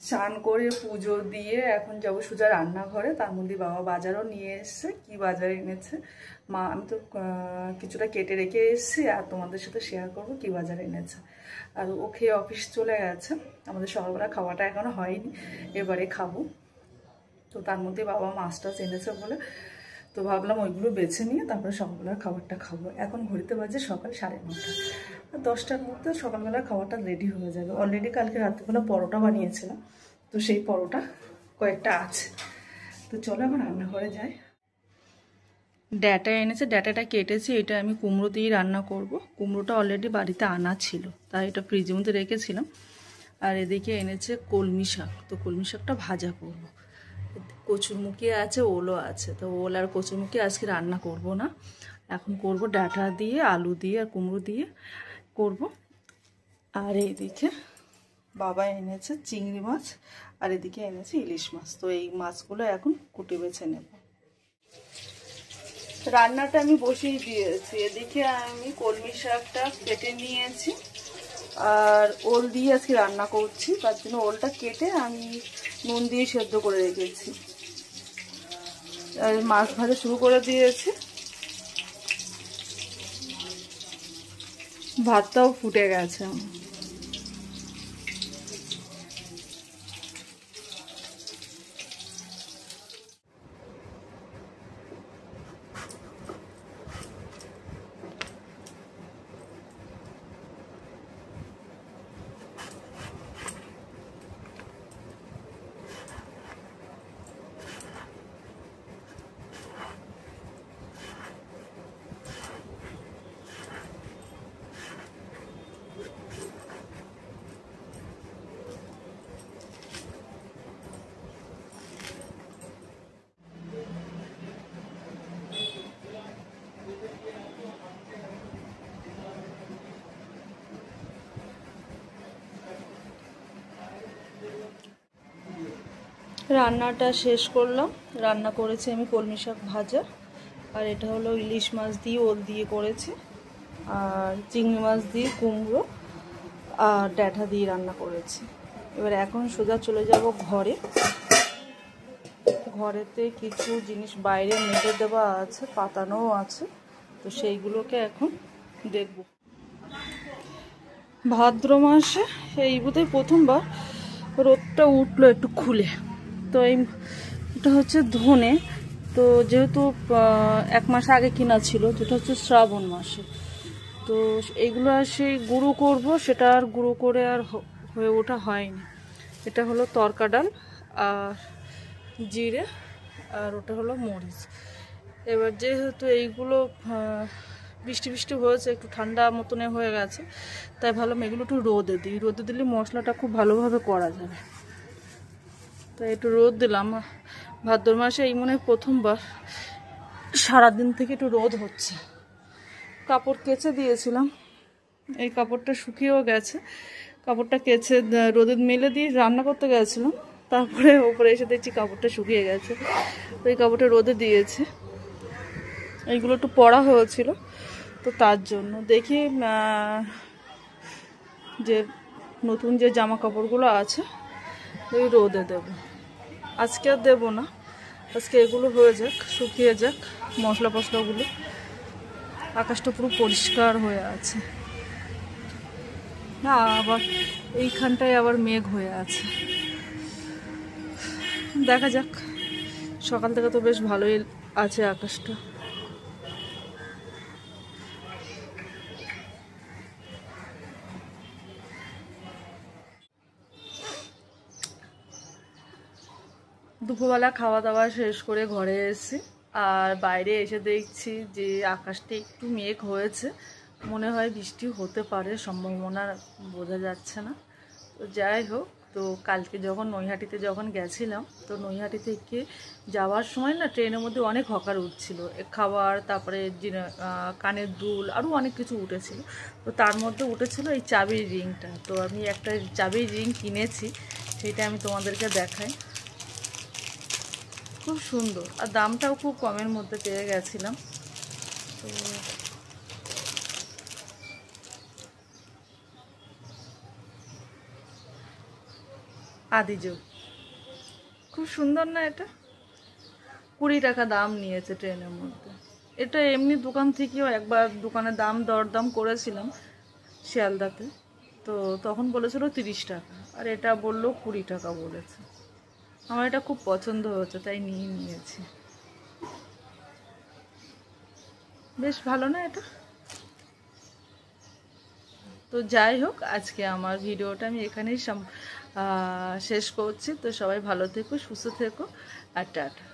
স্নান করে পুজো দিয়ে এখন যাবো সোজা রান্নাঘরে। তার মধ্যে বাবা বাজারও নিয়ে এসছে। কি বাজার এনেছে মা, আমি তো কিছুটা কেটে রেখে এসেছি, আর তোমাদের সাথে শেয়ার করবো কি বাজার এনেছে। আর ও খেয়ে অফিস চলে গেছে, আমাদের সকালবেলা খাওয়াটা এখনো হয়নি, এবারে খাবো। তো তার মধ্যে বাবা মাছ টাছ এনেছে বলে তো ভাবলাম ওইগুলো বেছে নিয়ে তারপরে সকালবেলার খাবারটা খাবো। এখন ঘড়িতে বাজে সকাল 9:30, আর 10টার মধ্যে সকালবেলার খাবারটা রেডি হয়ে যাবে। অলরেডি কালকে রাত্রিবেলা পরোটা বানিয়েছিলাম, তো সেই পরোটা কয়েকটা আছে। তো চলো এখন রান্নাঘরে যাই। ডাঁটা এনেছে, ডাঁটাটা কেটেছি, এটা আমি কুমড়ো দিয়ে রান্না করব। কুমড়োটা অলরেডি বাড়িতে আনা ছিল, তাই এটা ফ্রিজের মধ্যে রেখেছিলাম। আর এদিকে এনেছে কলমি শাক, তো কলমি শাকটা ভাজা করব। কচুরমুখী আছে, ওলও আছে, তো ওল আর কচুরমুখী আজকে রান্না করব না, এখন করব ডাঁটা দিয়ে, আলু দিয়ে আর কুমড়ো দিয়ে করব। আর এইদিকে বাবা এনেছে চিংড়ি মাছ, আর এদিকে এনেছে ইলিশ মাছ। তো এই মাছগুলো এখন কুটে বেছে নেব। রান্নাটা আমি বসিয়ে দিয়েছি। এদিকে আমি কলমি শাকটা কেটে নিয়েছি, আর ওল দিয়ে আজকে রান্না করছি। তার জন্য ওলটা কেটে আমি নুন দিয়ে সেদ্ধ করে রেখেছি। আর মাছ ভাজা শুরু করে দিয়েছি, ভাতটাও ফুটে গেছে। রান্নাটা শেষ করলাম। রান্না করেছি আমি কলমি শাক ভাজা, আর এটা হলো ইলিশ মাছ দিয়ে ওল দিয়ে করেছি, আর চিংড়ি মাছ দিয়ে কুমড়ো আর ডাঁটা দিয়ে রান্না করেছি। এবার এখন সোজা চলে যাব ঘরে। ঘরেতে কিছু জিনিস বাইরে মেলে দেওয়া আছে, পাতানোও আছে, তো সেইগুলোকে এখন দেখব। ভাদ্র মাসে এই বোধহয় প্রথমবার রোদটা উঠলো একটু খুলে। তো এটা হচ্ছে ধনে, তো যেহেতু 1 মাস আগে কিনা ছিল, যেটা হচ্ছে শ্রাবণ মাসে, তো এইগুলো আর সেই গুঁড়ো করব, সেটা আর গুঁড়ো করে আর হয়ে ওঠা হয়নি। এটা হলো তরকা ডাল আর জিরে, আর ওটা হলো মরিচ। এবার যেহেতু এইগুলো বৃষ্টি বৃষ্টি হয়েছে, একটু ঠান্ডা মতনে হয়ে গেছে, তাই ভাবলাম এগুলো একটু রোদে দিই। রোদে দিলে মশলাটা খুব ভালোভাবে করা যাবে, তাই একটু রোদ দিলাম। ভাদ্র মাসে এই মনে হয় প্রথমবার সারাদিন থেকে একটু রোদ হচ্ছে। কাপড় কেচে দিয়েছিলাম, এই কাপড়টা শুকিয়েও গেছে। কাপড়টা কেচে রোদে মেলে দিয়ে রান্না করতে গেছিলাম, তারপরে ওপরে এসে দেখছি কাপড়টা শুকিয়ে গেছে। তো এই কাপড়টা রোদে দিয়েছে। এইগুলো একটু পরা হয়েছিল, তো তার জন্য দেখি যে নতুন যে জামা কাপড়গুলো আছে ওই রোদে দেব। আজকে আর দেবো না, আজকে এগুলো হয়ে যাক, শুকিয়ে যাক মশলা ফসলাগুলো। আকাশটা পুরো পরিষ্কার হয়ে আছে না, আবার এইখানটায় আবার মেঘ হয়ে আছে। দেখা যাক, সকাল থেকে তো বেশ ভালোই আছে আকাশটা। দুপুরবেলা খাওয়া দাওয়া শেষ করে ঘরে এসেছি, আর বাইরে এসে দেখছি যে আকাশটা একটু মেঘ হয়েছে, মনে হয় বৃষ্টি হতে পারে, সম্ভাবনা বোঝা যাচ্ছে না। তো যাই হোক, তো কালকে যখন নৈহাটিতে যখন গেছিলাম, তো নৈহাটি থেকে যাওয়ার সময় না ট্রেনের মধ্যে অনেক হকার উঠছিল, খাবার, তারপরে কানের দুল, আরও অনেক কিছু উঠেছিল। তো তার মধ্যে উঠেছিল এই চাবির রিংটা। তো আমি একটা চাবির রিং কিনেছি, সেটা আমি তোমাদেরকে দেখাই। খুব সুন্দর, আর দামটাও খুব কমের মধ্যে পেয়ে গেছিলাম। তো আদিজু, খুব সুন্দর না এটা? 20 টাকা দাম নিয়েছে ট্রেনের মধ্যে। এটা এমনি দোকান থেকেও একবার দোকানে দরদাম করেছিলাম শিয়ালদাতে, তো তখন বলেছিল 30 টাকা, আর এটা বললো 20 টাকা বলেছে। আমার এটা খুব পছন্দ হয়েছে, তাই নিয়েছি। বেশ ভালো না এটা? তো যাই হোক, আজকে আমার ভিডিওটা আমি এখানেই শেষ করছি। তো সবাই ভালো থেকো, সুস্থ থেকো, আর টাটা।